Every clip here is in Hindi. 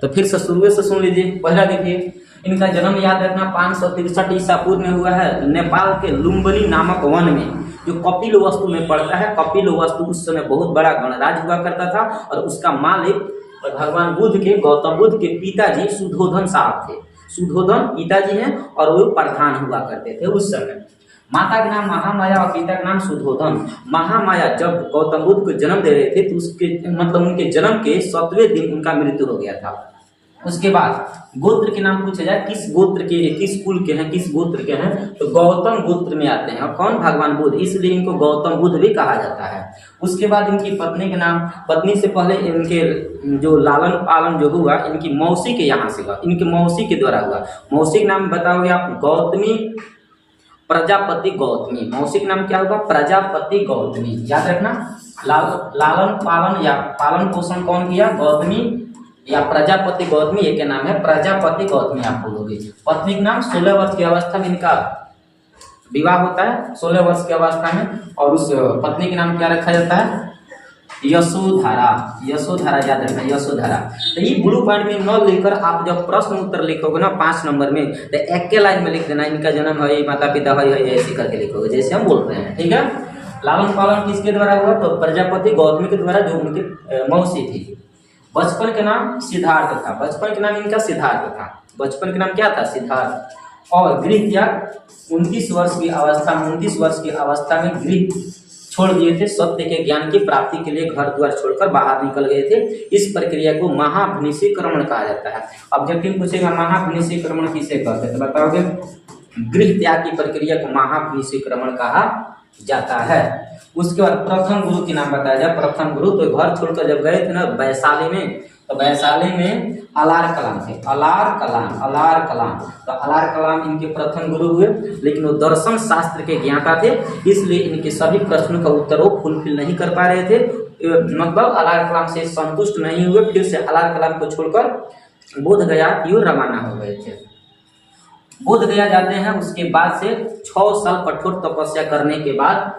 तो फिर से शुरू से सुन लीजिए। पहला देखिए, इनका जन्म याद रखना 563 ईसा पूर्व में हुआ है नेपाल के लुम्बिनी नामक वन में, जो कपिल वस्तु में पड़ता है। कपिल वस्तु उस समय बहुत बड़ा गणराज्य हुआ करता था और उसका मालिक भगवान बुद्ध के, गौतम बुद्ध के पिताजी सुधोधन साहब थे। सुधोधन पिताजी हैं और वो प्रधान हुआ करते थे उस समय। माता का नाम महामाया और पिता का नाम सुधोधन। महामाया जब गौतम बुद्ध को जन्म दे रहे थे तो उसके मतलब उनके जन्म के 7वें दिन उनका मृत्यु हो गया था। उसके बाद गोत्र के नाम पूछा जाए, किस गोत्र के, किस कुल के हैं, किस गोत्र के हैं, तो गौतम गोत्र में आते हैं। और कौन? भगवान बुद्ध, इसलिए इनको गौतम बुद्ध भी कहा जाता है। उसके बाद इनकी पत्नी के नाम, पत्नी से पहले इनके जो लालन पालन जो हुआ इनकी मौसी के यहाँ से हुआ, इनकी मौसी के द्वारा हुआ। मौसी का नाम बताओगे आप? गौतमी, प्रजापति गौतमी। मौसी का नाम क्या होगा? प्रजापति गौतमी। याद रखना, लालन पालन या पालन पोषण कौन किया? गौतमी या प्रजापति गौतमी, एक के नाम है प्रजापति गौतमी आप बोलोगे। पत्नी का नाम 16 वर्ष की अवस्था में इनका विवाह होता है, 16 वर्ष की अवस्था में। और उस पत्नी के नाम क्या रखा जाता है? यशोधरा। यशोधरा याद रखना, यशोधरा। तो ये ब्लू पॉइंट में न लिखकर आप जब प्रश्न उत्तर लिखोगे ना 5 नंबर में, तो एक के लाइन में लिख देना, इनका जन्म है, माता पिता है, ऐसे करके लिखोगे जैसे हम बोलते हैं, ठीक है। लालन पालन किसके द्वारा हुआ? तो प्रजापति गौतमी के द्वारा, जो उनकी मौसी थी। बचपन के नाम सिद्धार्थ था। बचपन के नाम इनका सिद्धार्थ था। बचपन के नाम क्या था? सिद्धार्थ। और गृह त्याग 29 वर्ष की अवस्था में, 29 वर्ष की अवस्था में गृह छोड़ दिए थे। सत्य के ज्ञान की प्राप्ति के लिए घर द्वार छोड़कर बाहर निकल गए थे। इस प्रक्रिया को महाभिनिषीक्रमण कहा जाता है। ऑब्जेक्टिव पूछेगा महाभिनिषीक्रमण किसे कहते हैं, तो बताओगे गृह त्याग की प्रक्रिया को महाभिनिषीक्रमण कहा जाता है। उसके बाद प्रथम गुरु के नाम बताया जाए। प्रथम गुरु तो घर छोड़कर जब गए थे ना वैशाली में, तो वैशाली में अलार कलाम थे। अलार कलाम तो अलार कलाम इनके प्रथम गुरु हुए, लेकिन वो दर्शन शास्त्र के ज्ञाता थे, इसलिए इनके सभी प्रश्नों का उत्तर वो फुलफिल नहीं कर पा रहे थे। मतलब अलार कलाम से संतुष्ट नहीं हुए, फिर से अलार कलाम को छोड़कर बोध गया की ओर रवाना हो गए थे। बोध गया जाते हैं। उसके बाद से 6 साल कठोर तपस्या करने के बाद,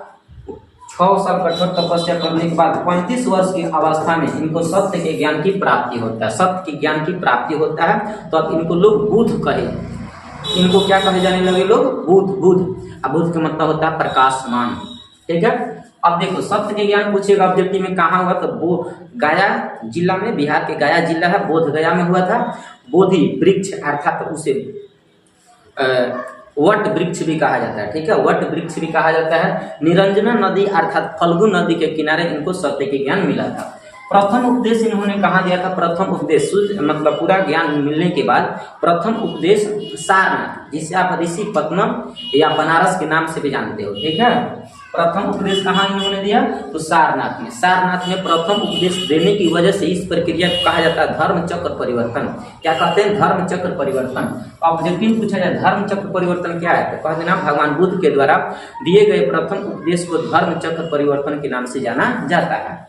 6 साल कठोर तपस्या करने के बाद 35 वर्ष की अवस्था में इनको सत्य के ज्ञान की प्राप्ति होता है। सत्य के ज्ञान की प्राप्ति होता है, तो अब इनको लोग बुद्ध कहे। इनको क्या कहे जाने लगे लोग? बुद्ध। अब बुद्ध का मतलब होता है प्रकाशमान, ठीक है। अब देखो, सत्य के ज्ञान पूछेगा ऑब्जेक्टिव में कहाँ हुआ, तो वो गया जिला में, बिहार के गया जिला है, बोध गया में हुआ था। बोधि वृक्ष अर्थात उसे वट वृक्ष भी कहा जाता है, ठीक है, वट वृक्ष भी कहा जाता है। निरंजना नदी अर्थात फल्गु नदी के किनारे इनको सत्य के ज्ञान मिला था। प्रथम उपदेश इन्होंने कहाँ दिया था? प्रथम उपदेश मतलब पूरा ज्ञान मिलने के बाद प्रथम उपदेश सारनाथ, जिसे आप ऋषि पत्तनम या बनारस के नाम से भी जानते हो, ठीक है। प्रथम उपदेश कहाँ इन्होंने दिया? तो सारनाथ में। सारनाथ में प्रथम उपदेश देने की वजह से इस प्रक्रिया को कहा जाता है धर्म चक्र परिवर्तन। क्या कहते हैं? धर्म चक्र परिवर्तन। ऑब्जेक्टिव पूछा जाए धर्म चक्र परिवर्तन क्या है, तो कह देना भगवान बुद्ध के द्वारा दिए गए प्रथम उपदेश को धर्म चक्र परिवर्तन के नाम से जाना जाता है।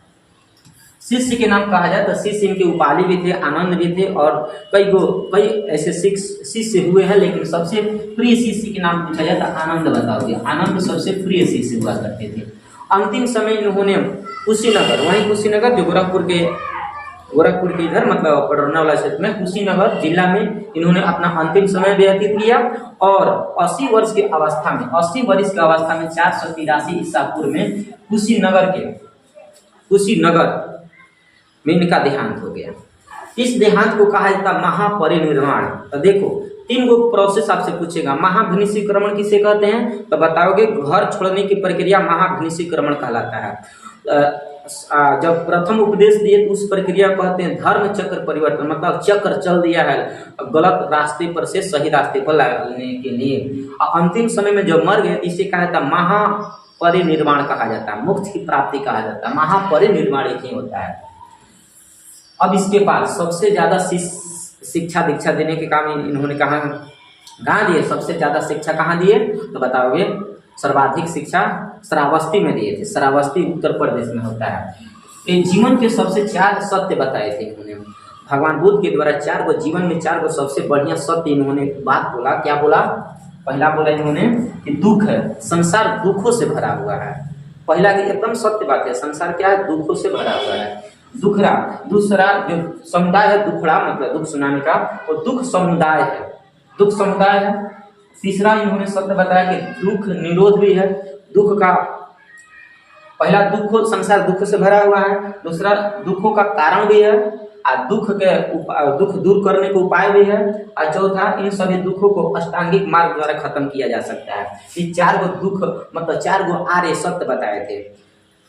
शिष्य के नाम कहा जाए तो शिष्य इनके उपालि भी थे, आनंद भी थे, और कई ऐसे शिष्य हुए हैं, लेकिन सबसे प्रिय शिष्य के नाम पूछा जाए तो आनंद बताओगे। आनंद सबसे प्रिय शिष्य हुआ करते थे। अंतिम समय इन्होंने कुशीनगर, वहीं कुशीनगर जो गोरखपुर के इधर मतलब पडरौना वाला क्षेत्र में, कुशीनगर जिला में इन्होंने अपना अंतिम समय व्यतीत किया। और 80 वर्ष की अवस्था में, 80 वर्ष की अवस्था में 483 ईसा पूर्व में कुशीनगर में इनका देहांत हो गया। इस देहांत को कहा जाता महापरिनिर्वाण। तो देखो 3 गो प्रोसेस आपसे पूछेगा। महाभिनिषीक्रमण किसे कहते हैं, तो बताओगे घर छोड़ने की प्रक्रिया महाभिनिषीक्रमण कहलाता है। जब प्रथम उपदेश दिए तो उस प्रक्रिया को कहते हैं धर्म चक्र परिवर्तन, मतलब चक्र चल दिया है गलत रास्ते पर से सही रास्ते पर लाने के लिए। अंतिम समय में जब मर गए इसे कहा जाता महापरिनिर्वाण कहा जाता है, मोक्ष की प्राप्ति कहा जाता है। महापरिनिर्वाण एक ही होता है। अब इसके बाद सबसे ज्यादा शिक्षा दीक्षा देने के काम इन्होंने कहाँ दिए? सबसे ज्यादा शिक्षा कहाँ दिए, तो बताओगे सर्वाधिक शिक्षा श्रावस्ती में दिए थे। श्रावस्ती उत्तर प्रदेश में होता है। ये जीवन के सबसे 4 सत्य बताए थे इन्होंने। भगवान बुद्ध के द्वारा 4 गो जीवन में 4 गो सबसे बढ़िया सत्य इन्होंने बात बोला। क्या बोला? पहला बोला इन्होंने कि दुख है, संसार दुखों से भरा हुआ है। पहला की एकदम सत्य बात है, संसार क्या है? दुखों से भरा हुआ है। दुखड़ा। दूसरा जो समुदाय है दुखड़ा मतलब दुख सुनाने का, वो दुख समुदाय है, दुख समुदाय है। तीसरा इन्होंने शब्द बताया कि दुख निरोध भी है। दुख का पहला दुख संसार दुख से भरा हुआ है, दूसरा दुखों का कारण भी है, और दुख दूर करने के उपाय भी है, और चौथा इन सभी दुखों को अष्टांगिक मार्ग द्वारा खत्म किया जा सकता है। ये 4 गो दुख मतलब 4 गो आर्य सत्य बताए थे।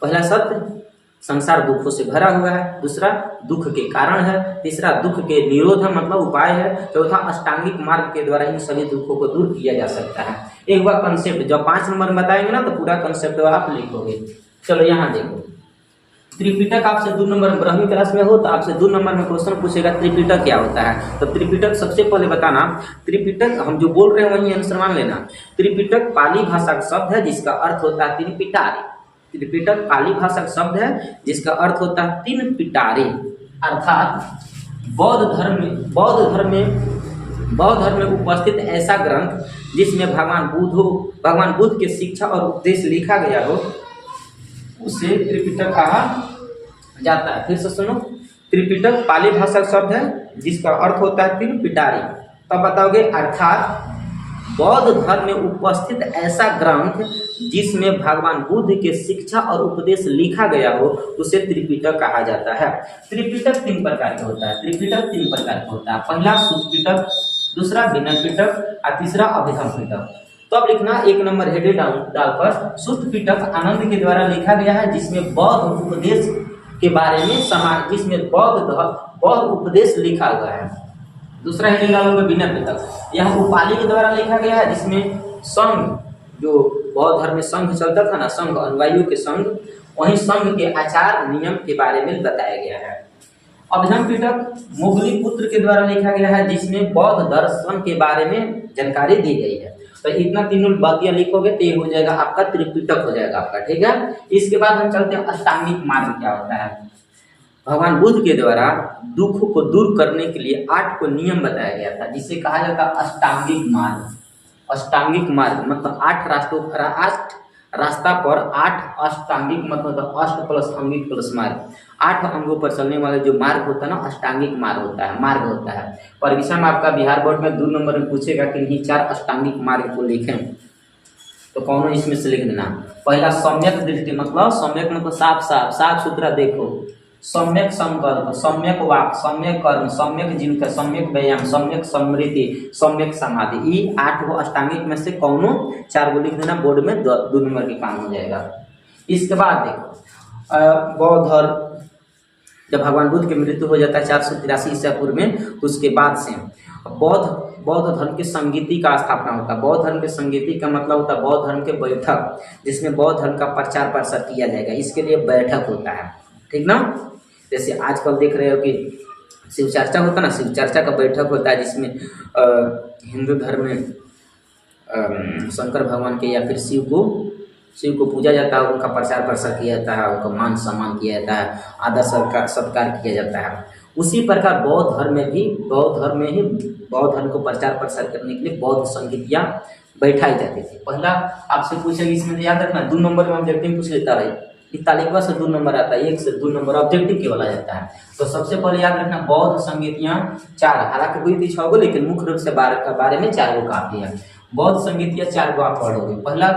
पहला सत्य संसार दुखों से भरा हुआ है, दूसरा दुख के कारण है, तीसरा दुख के निरोध है मतलब उपाय है, चौथा अष्टांगिक मार्ग के द्वारा इन सभी दुखों को दूर किया जा सकता है। एक बार कंसेप्ट जब 5 नंबर में बताएंगे ना तो पूरा कंसेप्ट आप लिखोगे। चलो यहाँ देखो, त्रिपिटक आपसे 2 नंबर में ब्रह्मी क्लास में हो तो आपसे 2 नंबर में क्वेश्चन पूछेगा त्रिपिटक क्या होता है। तो त्रिपिटक सबसे पहले बताना, त्रिपिटक हम जो बोल रहे हैं वही आंसर मान लेना। त्रिपिटक पाली भाषा का शब्द है जिसका अर्थ होता है 3 पिटारे। त्रिपिटक पाली भाषा का शब्द है जिसका अर्थ होता है 3 पिटारे, अर्थात बौद्ध धर्म में उपस्थित ऐसा ग्रंथ जिसमें भगवान बुद्ध के शिक्षा और उपदेश लिखा गया हो उसे त्रिपिटक कहा जाता है। फिर से सुनो, त्रिपिटक पाली भाषा का शब्द है जिसका अर्थ होता है 3 पिटारी। तब बताओगे अर्थात बौद्ध धर्म में उपस्थित ऐसा ग्रंथ जिसमें भगवान बुद्ध के शिक्षा और उपदेश लिखा गया हो उसे त्रिपिटक कहा जाता है। त्रिपिटक 3 प्रकार का होता है। त्रिपिटक 3 प्रकार का होता है। पहला सुत्त पिटक, दूसरा विनय पिटक और तीसरा अभिधम पिटक। तो अब लिखना 1 नंबर हेड डालकर, सुत्त पिटक आनंद के द्वारा लिखा गया है जिसमें बौद्ध उपदेश के बारे में जिसमें बौद्ध उपदेश लिखा गया है। दूसरा हेडिंग डालोगे विनय पिटक, यह उपाली के द्वारा लिखा गया है जिसमें संघ, जो बौद्ध धर्म में संघ चलता था ना, संघ अनुयायियों के संघ, वहीं संघ के आचार नियम के बारे में बताया गया है। अभिधम पिटक मुगली पुत्र के द्वारा लिखा गया है जिसमें बौद्ध दर्शन के बारे में जानकारी दी गई है। तो इतना तीनों बातियां लिखोगे तो ये हो जाएगा आपका त्रिपिटक हो जाएगा आपका, ठीक है। इसके बाद हम चलते हैं अष्टांगिक मार्ग क्या होता है। भगवान बुद्ध के द्वारा दुख को दूर करने के लिए 8 को नियम बताया गया था जिसे कहा जाता है अष्टांगिक मार्ग। अष्टांगिक मार्ग मतलब 8 रास्ता पर 8 अष्टांगिक मतलब अष्ट प्लस अंगिक प्लस मार्ग, 8 अंगों पर चलने वाले जो मार्ग होता है ना अष्टांगिक मार्ग होता है। परीक्षा में आपका बिहार बोर्ड में 2 नंबर में पूछेगा कि इन्हीं 4 अष्टांगिक मार्ग को लिखें, तो कौन इसमें से लिख देना। पहला सम्यक दृष्टि मतलब सम्यक मतलब साफ सुथरा देखो, सम्यक संकल्प, सम्यक वाक, सम्यक कर्म, सम्यक जीविका, सम्यक व्यायाम, सम्यक समृद्धि, सम्यक समाधि। ये 8 गो अष्टांगिक में से कौनो 4 गो लिख देना, बोर्ड में 2 नंबर के काम हो जाएगा। इसके बाद देखो बौद्ध धर्म, जब भगवान बुद्ध की मृत्यु हो जाता है 483 ईसा पूर्व में, तो उसके बाद से बौद्ध धर्म के संगीति का स्थापना होता है। बौद्ध धर्म के संगीति का मतलब होता है बौद्ध धर्म के बैठक, जिसमें बौद्ध धर्म का प्रचार प्रसार किया जाएगा, इसके लिए बैठक होता है, ठीक ना। जैसे आजकल देख रहे हो कि शिव चर्चा होता है ना, शिव चर्चा का बैठक होता है जिसमें हिंदू धर्म में शंकर भगवान के या फिर शिव को पूजा जाता है, उनका प्रचार प्रसार किया जाता है, उनका मान सम्मान किया जाता है, आदर सत्कार किया जाता है। उसी प्रकार बौद्ध धर्म को प्रचार प्रसार करने के लिए बौद्ध संगीतियाँ बैठाई जाती थी। पहला आपसे पूछेगी, इसमें याद रखना 2 नंबर में ऑब्जेक्टिव पूछ लेता है, तालिका से 2 नंबर आता है, 1 से 2 नंबर ऑब्जेक्टिव के बोला जाता है। तो सबसे पहले याद रखना बौद्ध संगीतियाँ 4, हालांकि हुई थी 6 गो लेकिन मुख्य रूप से बारे में 4 गो काफी है। बौद्ध संगीतियाँ 4 गो आप पढ़ोगे। पहला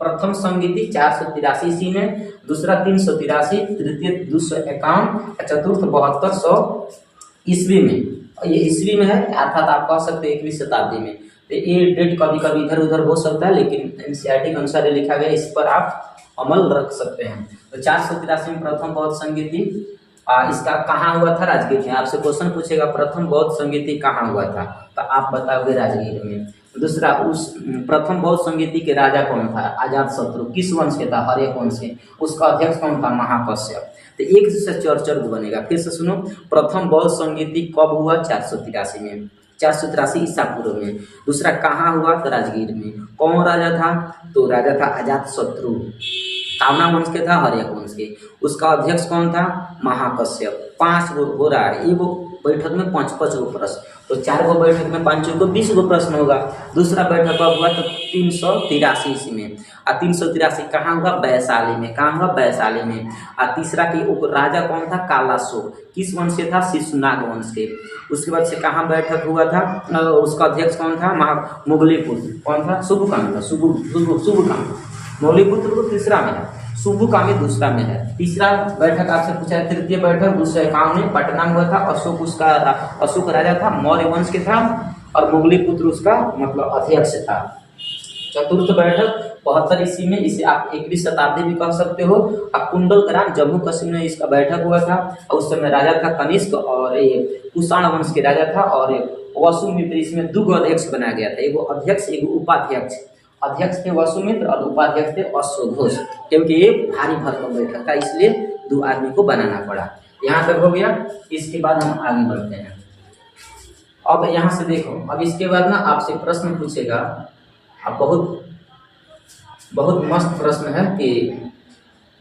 प्रथम संगीति 483 ईस्वी में, दूसरा 383, तृतीय 251, चतुर्थ 7200 ईस्वी में। ये ईस्वी में है अर्थात आप कह सकते हैं 21वीं शताब्दी में। तो ये डेट कभी कभी इधर उधर हो सकता है लेकिन एनसीईआरटी के अनुसार लिखा गया, इस पर आप अमल रख सकते हैं। तो 483 में प्रथम बौद्ध संगीति, इसका कहाँ हुआ था? राजगीर में। आपसे क्वेश्चन पूछेगा प्रथम बौद्ध संगीति कहाँ हुआ था, तो आप बताओगे राजगीर में। दूसरा, उस प्रथम बौद्ध संगीति के राजा कौन था? अजातशत्रु। किस वंश के था? हर्यक वंश के। उसका अध्यक्ष कौन था? महाकश्यप। तो 1 से 4 बनेगा। फिर से सुनो, प्रथम बौद्ध संगीति कब हुआ? 483 में, 483 ईसा पूर्व में। दूसरा कहाँ हुआ? तो राजगीर में। कौन राजा था? तो राजा था अजातशत्रु, कामना वंश के था, हर्यक वंश के। उसका अध्यक्ष कौन था? महाकश्यप। 5 गो हो रहा है, बैठक में 5-5 गो प्रश्न, तो 4 गो बैठक में 5 को 20 गो प्रश्न होगा। दूसरा बैठक कब हुआ तो 383 ईस्वी में, और 383 कहाँ हुआ, वैशाली में। कहाँ हुआ, वैशाली में। और तीसरा कि राजा कौन था, कालाशोक, किस वंश से था, शिशुनाग वंश के। उसके बाद से कहाँ बैठक हुआ था, उसका अध्यक्ष कौन था, मुगलीपुत्र कौन था, शुभकाम था, शुभकाम। मौलिपुत्र को तीसरा में है, शुभकामी दूसरा में है। तीसरा बैठक आपसे पूछा है, तृतीय बैठक दूसरे काम में पटना में हुआ था। अशोक राजा था, मौर्य वंश के था, और मुगलीपुत्र उसका मतलब अध्यक्ष था। चतुर्थ बैठक 72 ईस्वी में, इसे आप 21वीं शताब्दी भी कह सकते हो। अब कुंडलग्राम जम्मू कश्मीर में इसका बैठक हुआ था, और उस समय राजा था कनिष्क, और ये कुषाण वंश के राजा था। और वसुमित्र, इसमें 2 अध्यक्ष बनाया गया था, एगो अध्यक्ष एगो उपाध्यक्ष। अध्यक्ष थे वसुमित्र और उपाध्यक्ष थे अश्वघोष, क्योंकि ये भारी भरकम बैठक था, इसलिए 2 आदमी को बनाना पड़ा। यहाँ तक हो गया। इसके बाद हम आगे बढ़ते हैं। अब यहाँ से देखो, अब इसके बाद ना आपसे प्रश्न पूछेगा। अब बहुत मस्त प्रश्न है कि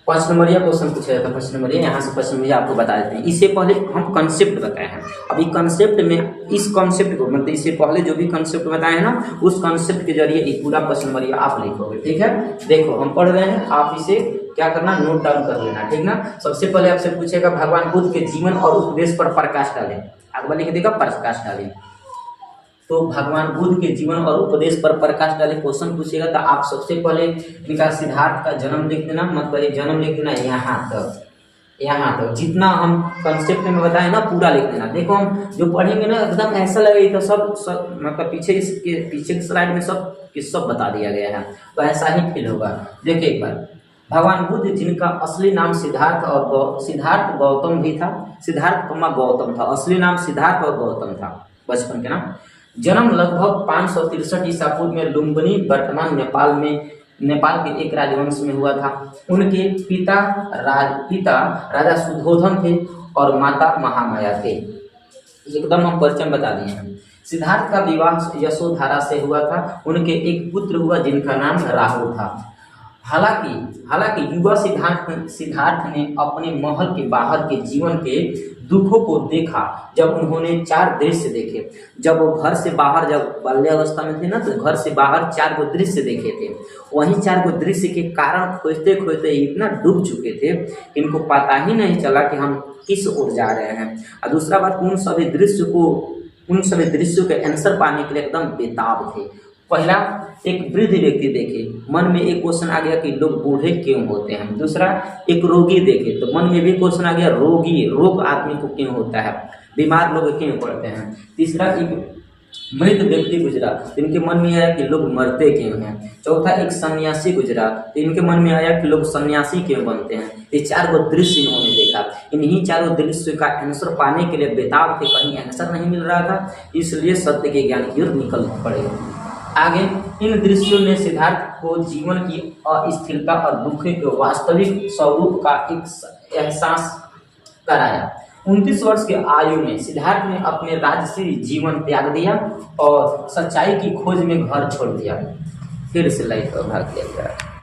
5 नंबरिया क्वेश्चन पूछा जाता है। 5 नंबरिया, यहाँ से 5 नंबरिया आपको बता देते हैं। इससे पहले हम कंसेप्ट बताए हैं। अभी कंसेप्ट में, इस कंसेप्ट को मतलब इससे पहले जो भी कंसेप्ट बताए हैं ना, उस कंसेप्ट के जरिए ये पूरा 5 नंबरिया आप लिखोगे, ठीक है। देखो हम पढ़ रहे हैं, आप इसे क्या करना, नोट डाउन कर लेना, ठीक ना। सबसे पहले आपसे पूछेगा भगवान बुद्ध के जीवन और उपदेश पर प्रकाश डालें। अगला लिख देगा प्रकाश डालें, तो भगवान बुद्ध के जीवन और उपदेश पर प्रकाश डाले क्वेश्चन पूछेगा, तो आप सबसे पहले इनका सिद्धार्थ का जन्म लिख देना, मतलब ये जन्म लिख देना यहाँ तक जितना हम कंसेप्ट में बताए ना पूरा लिख देना। देखो हम जो पढ़ेंगे ना एकदम ऐसा लगेगा तो सब मतलब पीछे के स्लाइड में सब बता दिया गया है, तो ऐसा ही फील होगा। देखिए एक बार, भगवान बुद्ध जिनका असली नाम सिद्धार्थ गौतम भी था, सिद्धार्थ गौतम था, असली नाम सिद्धार्थ और गौतम था, बचपन के नाम। जन्म लगभग 563 ईसा पूर्व में लुम्बिनी, वर्तमान नेपाल के एक राजवंश में हुआ था। उनके पिता राजा सुधोधन थे और माता महामाया थे। एकदम हम परिचय बता दिए हैं। सिद्धार्थ का विवाह यशोधरा से हुआ था। उनके एक पुत्र हुआ जिनका नाम राहुल था। हालांकि युवा सिद्धार्थ ने अपने महल के बाहर के जीवन के दुखों को देखा जब उन्होंने 4 दृश्य देखे। जब वो घर से बाहर, जब बाल्यावस्था में थे ना, तो घर से बाहर 4 गो दृश्य देखे थे। वहीं 4 गो दृश्य के कारण खोजते खोजते इतना डूब चुके थे कि इनको पता ही नहीं चला कि हम किस ओर जा रहे हैं। और दूसरा बात, उन सभी दृश्यों के आंसर पाने के लिए एकदम बेताब थे। पहला, एक वृद्ध व्यक्ति देखे, मन में एक क्वेश्चन आ गया कि लोग बूढ़े क्यों होते हैं। दूसरा, एक रोगी देखे, तो मन में भी क्वेश्चन आ गया रोग आदमी को क्यों होता है, बीमार लोग क्यों पड़ते हैं। तीसरा, एक मृत व्यक्ति गुजरा, तो इनके मन में आया कि लोग मरते क्यों हैं। चौथा, एक सन्यासी गुजरा, तो इनके मन में आया कि लोग सन्यासी क्यों बनते हैं। ये 4 गो दृश्य इन्होंने देखा। इन्हीं 4 गो दृश्य का आंसर पाने के लिए बेताब थे, कहीं आंसर नहीं मिल रहा था, इसलिए सत्य के ज्ञान की ओर निकल पड़े। आगे, इन दृश्यों ने सिद्धार्थ को जीवन की अस्थिरता और दुख के वास्तविक स्वरूप का एक एहसास कराया। 29 वर्ष के आयु में सिद्धार्थ ने अपने राजसी जीवन त्याग दिया और सच्चाई की खोज में घर छोड़ दिया। फिर से लाइफ भाग लिया गया।